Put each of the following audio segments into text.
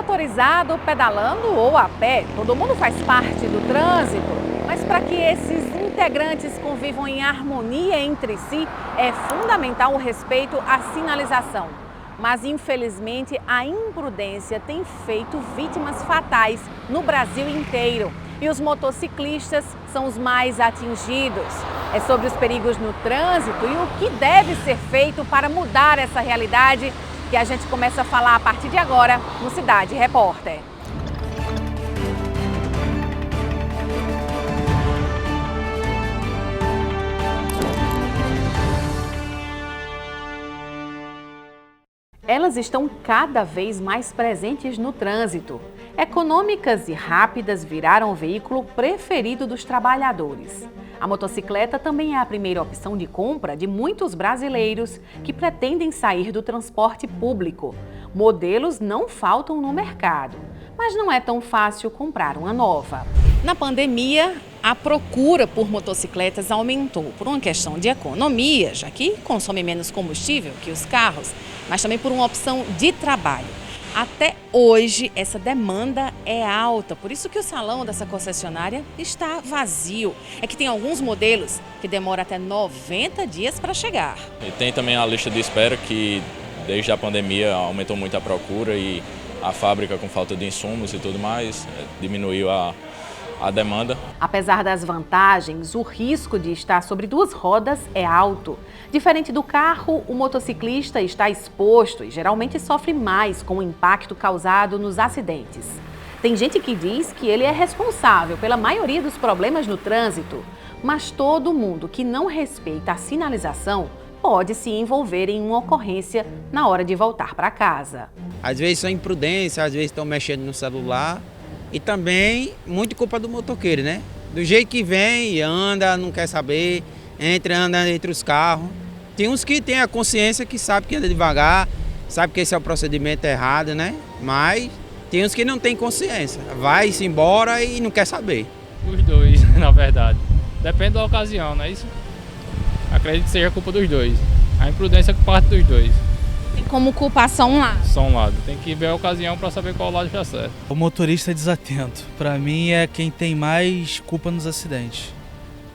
motorizado, pedalando ou a pé, todo mundo faz parte do trânsito. Mas para que esses integrantes convivam em harmonia entre si, é fundamental o respeito à sinalização. Mas, infelizmente, a imprudência tem feito vítimas fatais no Brasil inteiro. E os motociclistas são os mais atingidos. É sobre os perigos no trânsito e o que deve ser feito para mudar essa realidade que a gente começa a falar a partir de agora no Cidade Repórter. Elas estão cada vez mais presentes no trânsito. Econômicas e rápidas viraram o veículo preferido dos trabalhadores. A motocicleta também é a primeira opção de compra de muitos brasileiros que pretendem sair do transporte público. Modelos não faltam no mercado, mas não é tão fácil comprar uma nova. Na pandemia, a procura por motocicletas aumentou por uma questão de economia, já que consome menos combustível que os carros, mas também por uma opção de trabalho. Até hoje, essa demanda é alta, por isso que o salão dessa concessionária está vazio. É que tem alguns modelos que demoram até 90 dias para chegar. E tem também a lista de espera que, desde a pandemia, aumentou muito a procura e a fábrica, com falta de insumos e tudo mais, diminuiu a demanda. Apesar das vantagens, o risco de estar sobre duas rodas é alto. Diferente do carro, o motociclista está exposto e geralmente sofre mais com o impacto causado nos acidentes. Tem gente que diz que ele é responsável pela maioria dos problemas no trânsito, mas todo mundo que não respeita a sinalização pode se envolver em uma ocorrência na hora de voltar para casa. Às vezes são imprudência, às vezes estão mexendo no celular. E também, muito culpa do motoqueiro, né? Do jeito que vem, anda, não quer saber, anda entre os carros. Tem uns que têm a consciência que sabe que anda devagar, sabe que esse é o procedimento errado, né? Mas tem uns que não têm consciência. Vai-se embora e não quer saber. Os dois, na verdade. Depende da ocasião, não é isso? Acredito que seja culpa dos dois. A imprudência é parte dos dois. Tem como culpar só um lado? Só um lado. Tem que ver a ocasião para saber qual lado está certo. O motorista é desatento. Para mim é quem tem mais culpa nos acidentes.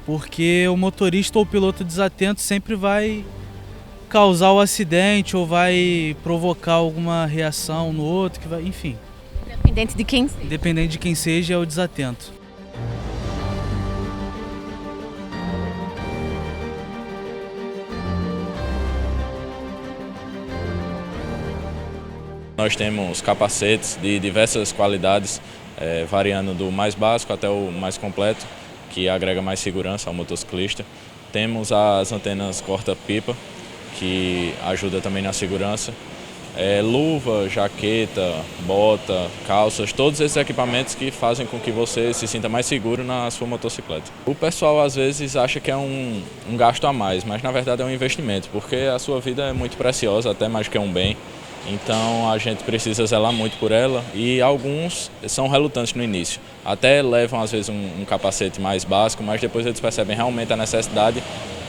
Porque o motorista ou o piloto desatento sempre vai causar o acidente ou vai provocar alguma reação no outro, que vai, enfim. Independente de quem seja. Independente de quem seja, é o desatento. Nós temos capacetes de diversas qualidades, variando do mais básico até o mais completo, que agrega mais segurança ao motociclista. Temos as antenas corta-pipa, que ajuda também na segurança. Luva, jaqueta, bota, calças, todos esses equipamentos que fazem com que você se sinta mais seguro na sua motocicleta. O pessoal às vezes acha que é um gasto a mais, mas na verdade é um investimento, porque a sua vida é muito preciosa, até mais que um bem. Então a gente precisa zelar muito por ela e alguns são relutantes no início. Até levam às vezes um capacete mais básico, mas depois eles percebem realmente a necessidade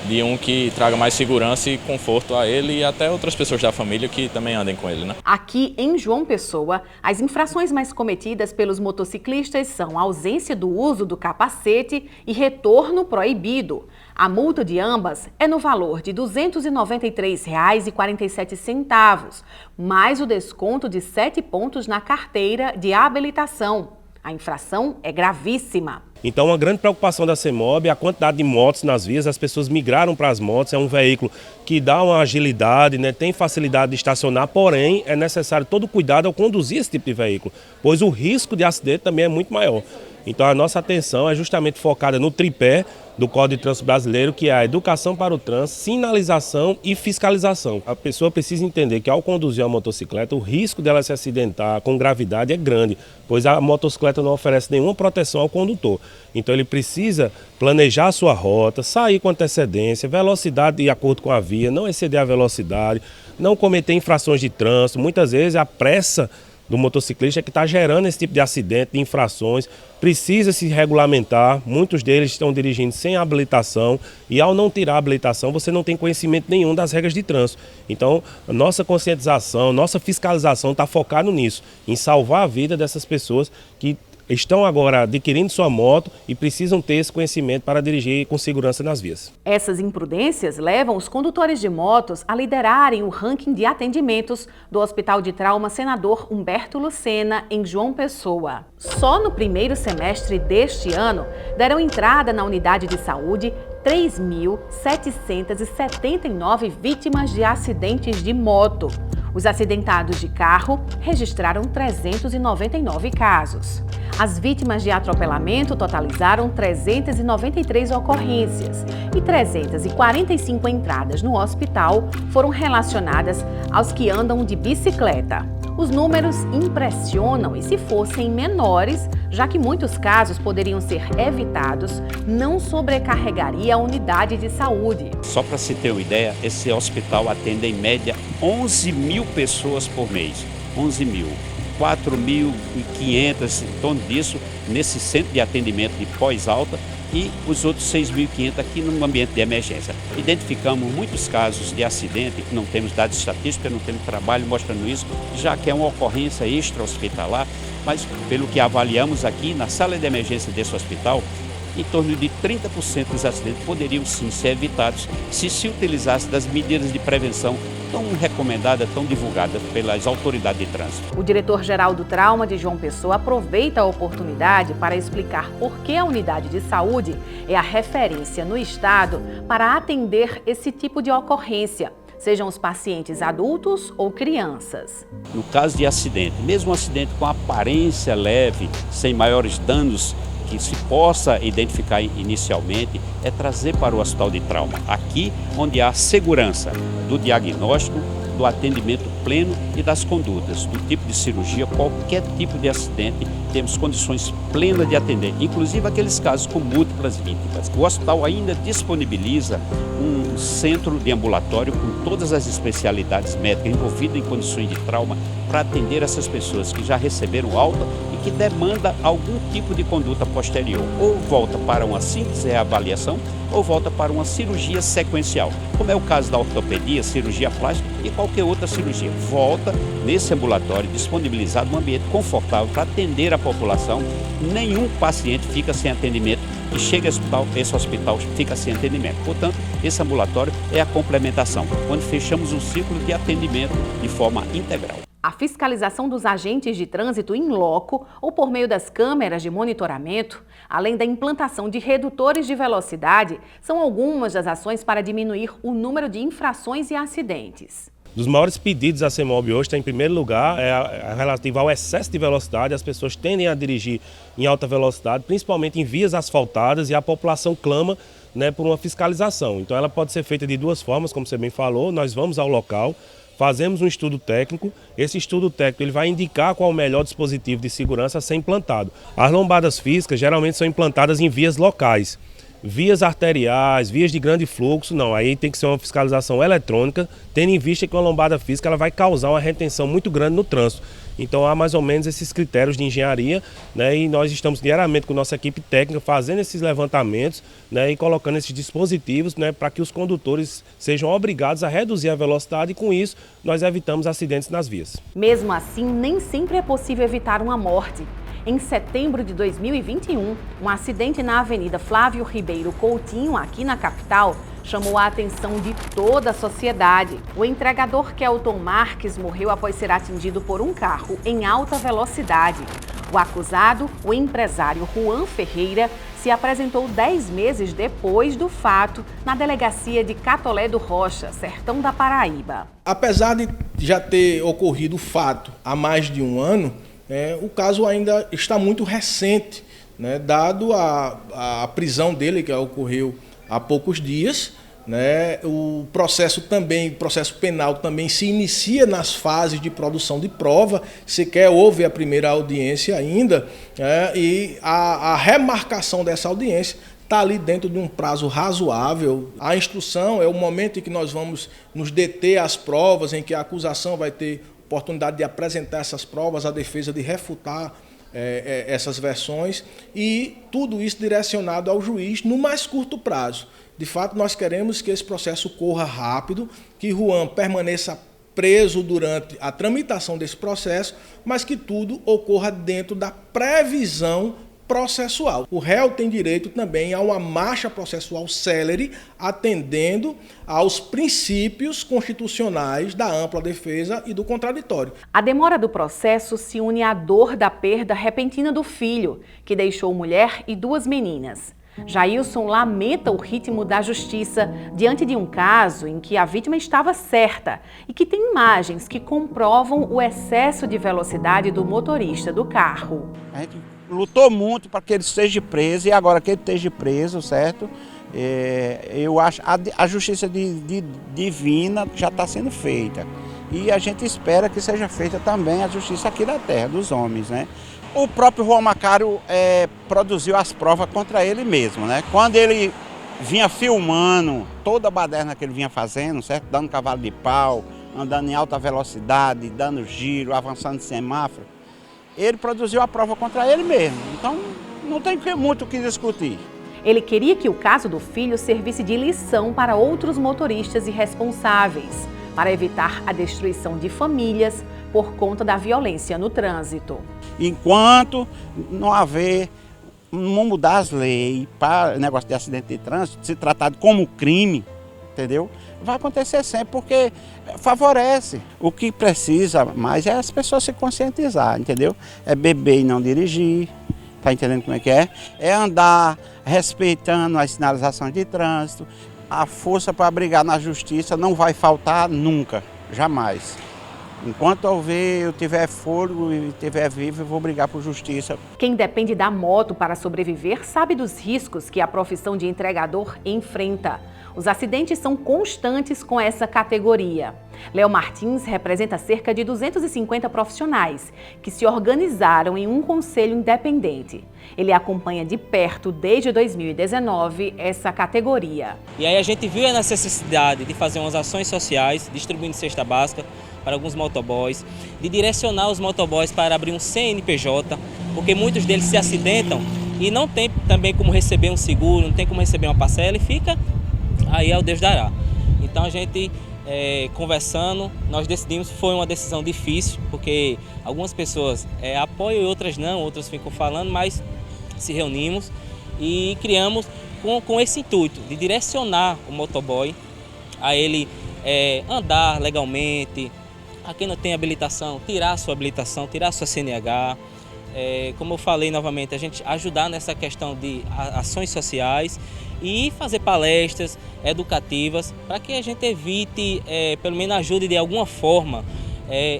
de um que traga mais segurança e conforto a ele e até outras pessoas da família que também andem com ele, né? Aqui em João Pessoa, as infrações mais cometidas pelos motociclistas são a ausência do uso do capacete e retorno proibido. A multa de ambas é no valor de R$ 293,47, mais o desconto de 7 pontos na carteira de habilitação. A infração é gravíssima. Então, uma grande preocupação da CEMOB é a quantidade de motos nas vias. As pessoas migraram para as motos, é um veículo que dá uma agilidade, né, tem facilidade de estacionar, porém é necessário todo cuidado ao conduzir esse tipo de veículo, pois o risco de acidente também é muito maior. Então a nossa atenção é justamente focada no tripé do Código de Trânsito Brasileiro, que é a educação para o trânsito, sinalização e fiscalização. A pessoa precisa entender que ao conduzir a motocicleta, o risco dela se acidentar com gravidade é grande, pois a motocicleta não oferece nenhuma proteção ao condutor. Então ele precisa planejar a sua rota, sair com antecedência, velocidade de acordo com a via, não exceder a velocidade, não cometer infrações de trânsito. Muitas vezes a pressa do motociclista que está gerando esse tipo de acidente, de infrações. Precisa se regulamentar, muitos deles estão dirigindo sem habilitação e ao não tirar a habilitação você não tem conhecimento nenhum das regras de trânsito. Então, a nossa conscientização, nossa fiscalização está focada nisso, em salvar a vida dessas pessoas que estão agora adquirindo sua moto e precisam ter esse conhecimento para dirigir com segurança nas vias. Essas imprudências levam os condutores de motos a liderarem o ranking de atendimentos do Hospital de Trauma Senador Humberto Lucena, em João Pessoa. Só no primeiro semestre deste ano, deram entrada na unidade de saúde 3.779 vítimas de acidentes de moto. Os acidentados de carro registraram 399 casos. As vítimas de atropelamento totalizaram 393 ocorrências e 345 entradas no hospital foram relacionadas aos que andam de bicicleta. Os números impressionam e, se fossem menores, já que muitos casos poderiam ser evitados, não sobrecarregaria a unidade de saúde. Só para se ter uma ideia, esse hospital atende em média 11 mil pessoas por mês. 11 mil. 4.500, em torno disso, nesse centro de atendimento de pós-alta e os outros 6.500 aqui no ambiente de emergência. Identificamos muitos casos de acidente, não temos dados estatísticos, não temos trabalho mostrando isso, já que é uma ocorrência extra-hospitalar, mas pelo que avaliamos aqui na sala de emergência desse hospital, em torno de 30% dos acidentes poderiam sim ser evitados se utilizasse das medidas de prevenção tão recomendadas, tão divulgadas pelas autoridades de trânsito. O diretor-geral do Trauma de João Pessoa aproveita a oportunidade para explicar por que a unidade de saúde é a referência no estado para atender esse tipo de ocorrência, sejam os pacientes adultos ou crianças. No caso de acidente, mesmo um acidente com aparência leve, sem maiores danos, que se possa identificar inicialmente, é trazer para o hospital de trauma, aqui onde há segurança do diagnóstico, do atendimento pleno e das condutas, do tipo de cirurgia, qualquer tipo de acidente, temos condições plenas de atender, inclusive aqueles casos com múltiplas vítimas. O hospital ainda disponibiliza um centro de ambulatório com todas as especialidades médicas envolvidas em condições de trauma para atender essas pessoas que já receberam alta e que demanda algum tipo de conduta posterior, ou volta para uma simples reavaliação ou volta para uma cirurgia sequencial, como é o caso da ortopedia, cirurgia plástica e qualquer outra cirurgia. Volta nesse ambulatório disponibilizado um ambiente confortável para atender a população. Nenhum paciente fica sem atendimento e chega ao hospital, esse hospital fica sem atendimento. Portanto, esse ambulatório é a complementação, onde fechamos um ciclo de atendimento de forma integral. A fiscalização dos agentes de trânsito in loco ou por meio das câmeras de monitoramento, além da implantação de redutores de velocidade, são algumas das ações para diminuir o número de infrações e acidentes. Dos maiores pedidos à CEMOB hoje, está em primeiro lugar, é relativo ao excesso de velocidade. As pessoas tendem a dirigir em alta velocidade, principalmente em vias asfaltadas, e a população clama, por uma fiscalização. Então ela pode ser feita de duas formas, como você bem falou. Nós vamos ao local, fazemos um estudo técnico. Esse estudo técnico ele vai indicar qual é o melhor dispositivo de segurança a ser implantado. As lombadas físicas geralmente são implantadas em vias locais. Vias arteriais, vias de grande fluxo, não. Aí tem que ser uma fiscalização eletrônica, tendo em vista que uma lombada física ela vai causar uma retenção muito grande no trânsito. Então há mais ou menos esses critérios de engenharia, e nós estamos diariamente com nossa equipe técnica fazendo esses levantamentos, e colocando esses dispositivos, para que os condutores sejam obrigados a reduzir a velocidade e com isso nós evitamos acidentes nas vias. Mesmo assim, nem sempre é possível evitar uma morte. Em setembro de 2021, um acidente na Avenida Flávio Ribeiro Coutinho, aqui na capital, chamou a atenção de toda a sociedade. O entregador Kelton Marques morreu após ser atingido por um carro em alta velocidade. O acusado, o empresário Juan Ferreira, se apresentou 10 meses depois do fato na delegacia de Catolé do Rocha, sertão da Paraíba. Apesar de já ter ocorrido o fato há mais de um ano, o caso ainda está muito recente, dado a prisão dele, que ocorreu há poucos dias. O processo penal também se inicia nas fases de produção de prova, sequer houve a primeira audiência ainda, e a remarcação dessa audiência está ali dentro de um prazo razoável. A instrução é o momento em que nós vamos nos deter às provas, em que a acusação vai ter oportunidade de apresentar essas provas, a defesa de refutar essas versões, e tudo isso direcionado ao juiz no mais curto prazo. De fato, nós queremos que esse processo corra rápido, que Juan permaneça preso durante a tramitação desse processo, mas que tudo ocorra dentro da previsão processual. O réu tem direito também a uma marcha processual célere, atendendo aos princípios constitucionais da ampla defesa e do contraditório. A demora do processo se une à dor da perda repentina do filho, que deixou mulher e 2 meninas. Jailson lamenta o ritmo da justiça diante de um caso em que a vítima estava certa e que tem imagens que comprovam o excesso de velocidade do motorista do carro. A gente lutou muito para que ele seja preso, e agora que ele esteja preso, certo? Eu acho a justiça divina já está sendo feita. E a gente espera que seja feita também a justiça aqui da terra, dos homens, né? O próprio Juan Macário produziu as provas contra ele mesmo, né? Quando ele vinha filmando toda a baderna que ele vinha fazendo, certo? Dando cavalo de pau, andando em alta velocidade, dando giro, avançando de semáforo, ele produziu a prova contra ele mesmo. Então, não tem muito o que discutir. Ele queria que o caso do filho servisse de lição para outros motoristas irresponsáveis, para evitar a destruição de famílias por conta da violência no trânsito. Enquanto não mudar as leis para o negócio de acidente de trânsito, se tratado como crime, entendeu? Vai acontecer sempre, porque favorece. O que precisa mais é as pessoas se conscientizar, entendeu? É beber e não dirigir, tá entendendo como é que é? É andar respeitando as sinalizações de trânsito. A força para brigar na justiça não vai faltar nunca, jamais. Enquanto eu tiver fôlego e estiver vivo, eu vou brigar por justiça. Quem depende da moto para sobreviver sabe dos riscos que a profissão de entregador enfrenta. Os acidentes são constantes com essa categoria. Léo Martins representa cerca de 250 profissionais que se organizaram em um conselho independente. Ele acompanha de perto, desde 2019, essa categoria. E aí a gente viu a necessidade de fazer umas ações sociais, distribuindo cesta básica para alguns motoboys, de direcionar os motoboys para abrir um CNPJ, porque muitos deles se acidentam e não tem também como receber um seguro, não tem como receber uma parcela e fica aí ao Deus dará. Então a gente conversando, nós decidimos, foi uma decisão difícil, porque algumas pessoas apoiam e outras não, outras ficam falando, mas se reunimos e criamos com esse intuito de direcionar o motoboy a ele andar legalmente, a quem não tem habilitação, tirar a sua habilitação, tirar a sua CNH. Como eu falei novamente, a gente ajudar nessa questão de ações sociais e fazer palestras educativas para que a gente evite, pelo menos ajude de alguma forma,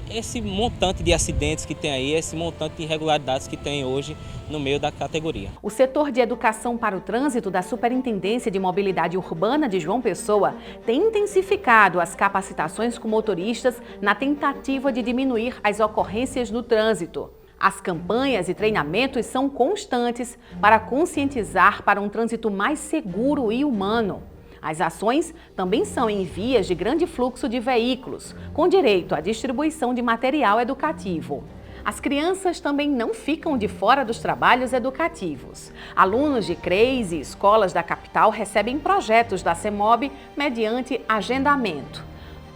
esse montante de acidentes que tem aí, esse montante de irregularidades que tem hoje no meio da categoria. O setor de educação para o trânsito da Superintendência de Mobilidade Urbana de João Pessoa tem intensificado as capacitações com motoristas na tentativa de diminuir as ocorrências no trânsito. As campanhas e treinamentos são constantes para conscientizar para um trânsito mais seguro e humano. As ações também são em vias de grande fluxo de veículos, com direito à distribuição de material educativo. As crianças também não ficam de fora dos trabalhos educativos. Alunos de CREs e escolas da capital recebem projetos da CEMOB mediante agendamento.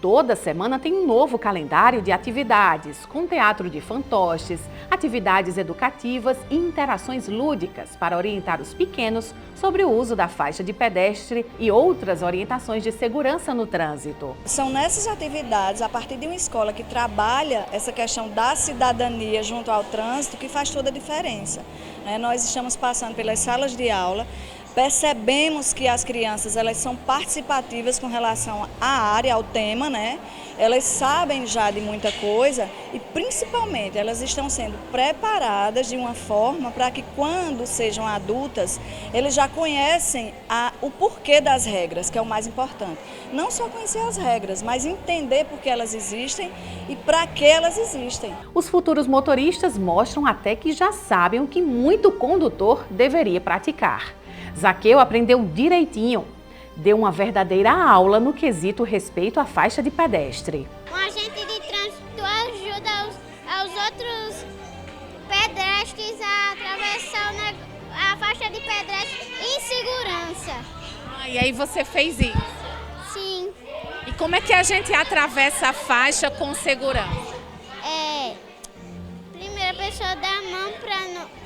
Toda semana tem um novo calendário de atividades, com teatro de fantoches, atividades educativas e interações lúdicas para orientar os pequenos sobre o uso da faixa de pedestre e outras orientações de segurança no trânsito. São nessas atividades, a partir de uma escola que trabalha essa questão da cidadania junto ao trânsito, que faz toda a diferença. Nós estamos passando pelas salas de aula, percebemos que as crianças elas são participativas com relação à área, ao tema, né? Elas sabem já de muita coisa e principalmente elas estão sendo preparadas de uma forma para que quando sejam adultas, eles já conhecem o porquê das regras, que é o mais importante. Não só conhecer as regras, mas entender por que elas existem e para que elas existem. Os futuros motoristas mostram até que já sabem o que muito condutor deveria praticar. Zaqueu aprendeu direitinho. Deu uma verdadeira aula no quesito respeito à faixa de pedestre. Um agente de trânsito ajuda pesquisar, atravessar a faixa de pedestre em segurança. E aí você fez isso? Sim. E como é que a gente atravessa a faixa com segurança? Primeiro a pessoa dá a mão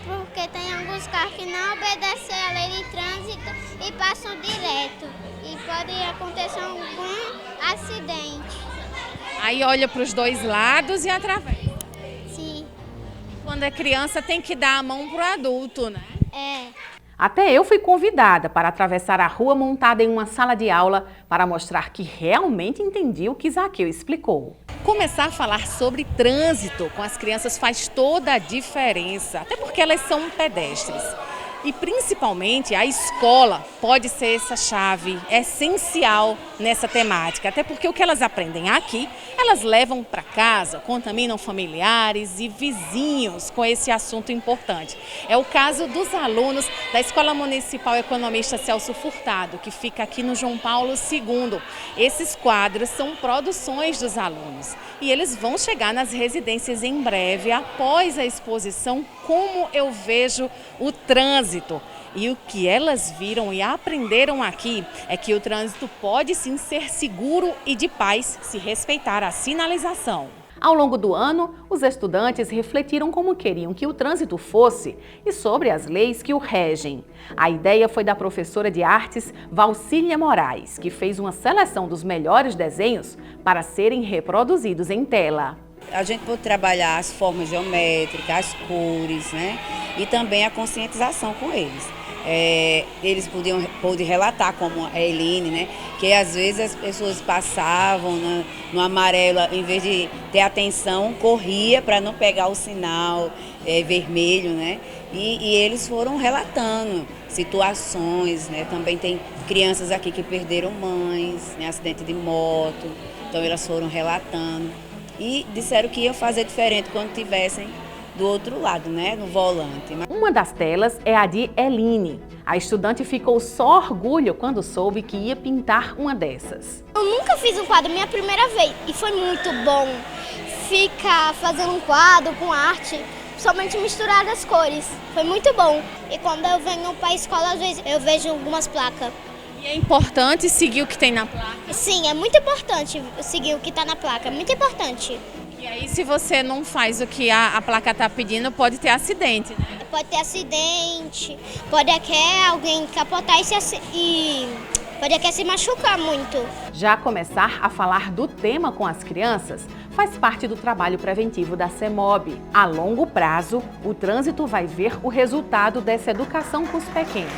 porque tem alguns carros que não obedecem à lei de trânsito e passam direto. E pode acontecer algum acidente. Aí olha para os dois lados e atravessa. Sim. Quando é criança tem que dar a mão para o adulto, né? Até eu fui convidada para atravessar a rua montada em uma sala de aula para mostrar que realmente entendi o que Zaqueu explicou. Começar a falar sobre trânsito com as crianças faz toda a diferença, até porque elas são pedestres. E principalmente a escola pode ser essa chave essencial nessa temática, até porque o que elas aprendem aqui, elas levam para casa, contaminam familiares e vizinhos com esse assunto importante. É o caso dos alunos da Escola Municipal Economista Celso Furtado, que fica aqui no João Paulo II. Esses quadros são produções dos alunos e eles vão chegar nas residências em breve, após a exposição Como Eu Vejo o Trânsito. E o que elas viram e aprenderam aqui é que o trânsito pode sim ser seguro e de paz se respeitar a sinalização. Ao longo do ano, os estudantes refletiram como queriam que o trânsito fosse e sobre as leis que o regem. A ideia foi da professora de artes Valcília Moraes, que fez uma seleção dos melhores desenhos para serem reproduzidos em tela. A gente pode trabalhar as formas geométricas, as cores, né? E também a conscientização com eles. Eles podem relatar, como a Eline, né? Que às vezes as pessoas passavam no amarelo, em vez de ter atenção, corria para não pegar o sinal vermelho, né? E eles foram relatando situações, né? Também tem crianças aqui que perderam mães, né? Acidente de moto, então elas foram relatando. E disseram que iam fazer diferente quando estivessem do outro lado, né, no volante. Uma das telas é a de Eline. A estudante ficou só orgulho quando soube que ia pintar uma dessas. Eu nunca fiz um quadro, minha primeira vez, e foi muito bom ficar fazendo um quadro com arte, somente misturar as cores. Foi muito bom. E quando eu venho para a escola, às vezes eu vejo algumas placas. E é importante seguir o que tem na placa? Sim, é muito importante seguir o que está na placa, é muito importante. E aí, se você não faz o que a placa está pedindo, pode ter acidente, né? Pode ter acidente, pode até alguém capotar e pode até se machucar muito. Já começar a falar do tema com as crianças faz parte do trabalho preventivo da CEMOB. A longo prazo, o trânsito vai ver o resultado dessa educação com os pequenos.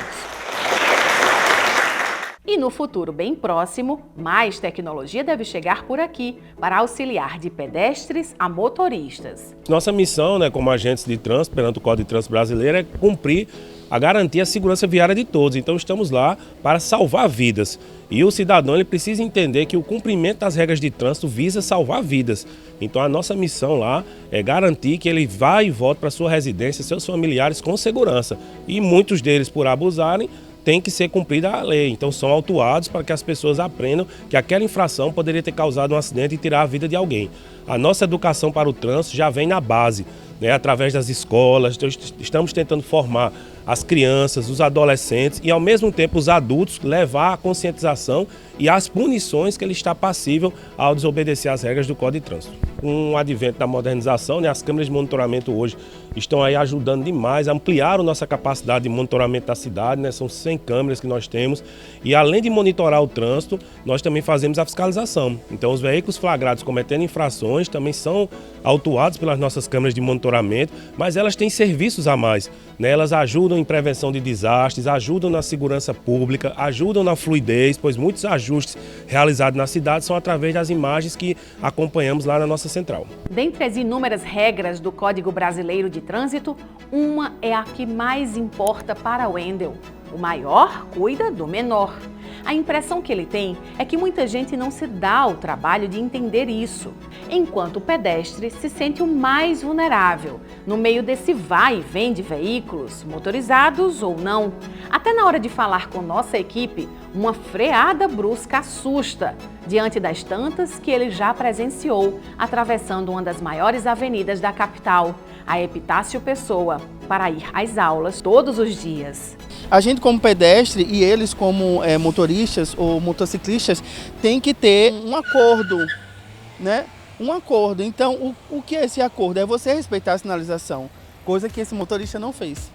E no futuro bem próximo, mais tecnologia deve chegar por aqui para auxiliar de pedestres a motoristas. Nossa missão, como agentes de trânsito, perante o Código de Trânsito Brasileiro, é cumprir a garantia a segurança viária de todos. Então estamos lá para salvar vidas. E o cidadão ele precisa entender que o cumprimento das regras de trânsito visa salvar vidas. Então a nossa missão lá é garantir que ele vá e volte para sua residência, seus familiares com segurança. E muitos deles, por abusarem, tem que ser cumprida a lei, então são autuados para que as pessoas aprendam que aquela infração poderia ter causado um acidente e tirar a vida de alguém. A nossa educação para o trânsito já vem na base, através das escolas, então estamos tentando formar as crianças, os adolescentes e ao mesmo tempo os adultos levar a conscientização e as punições que ele está passível ao desobedecer às regras do Código de Trânsito. Com o advento da modernização, as câmeras de monitoramento hoje estão aí ajudando demais a ampliar a nossa capacidade de monitoramento da cidade, São 100 câmeras que nós temos e além de monitorar o trânsito, nós também fazemos a fiscalização. Então os veículos flagrados cometendo infrações também são autuados pelas nossas câmeras de monitoramento, mas elas têm serviços a mais, Elas ajudam em prevenção de desastres, ajudam na segurança pública, ajudam na fluidez, pois muitos ajustes realizados na cidade são através das imagens que acompanhamos lá na nossa central. Dentre as inúmeras regras do Código Brasileiro de Trânsito, uma é a que mais importa para Wendel. O maior cuida do menor. A impressão que ele tem é que muita gente não se dá ao trabalho de entender isso, enquanto o pedestre se sente o mais vulnerável, no meio desse vai e vem de veículos, motorizados ou não. Até na hora de falar com nossa equipe, uma freada brusca assusta, diante das tantas que ele já presenciou, atravessando uma das maiores avenidas da capital. a Epitácio Pessoa para ir às aulas todos os dias. A gente como pedestre e eles como motoristas ou motociclistas tem que ter um acordo, né? Um acordo. Então, o que é esse acordo? É você respeitar a sinalização, coisa que esse motorista não fez.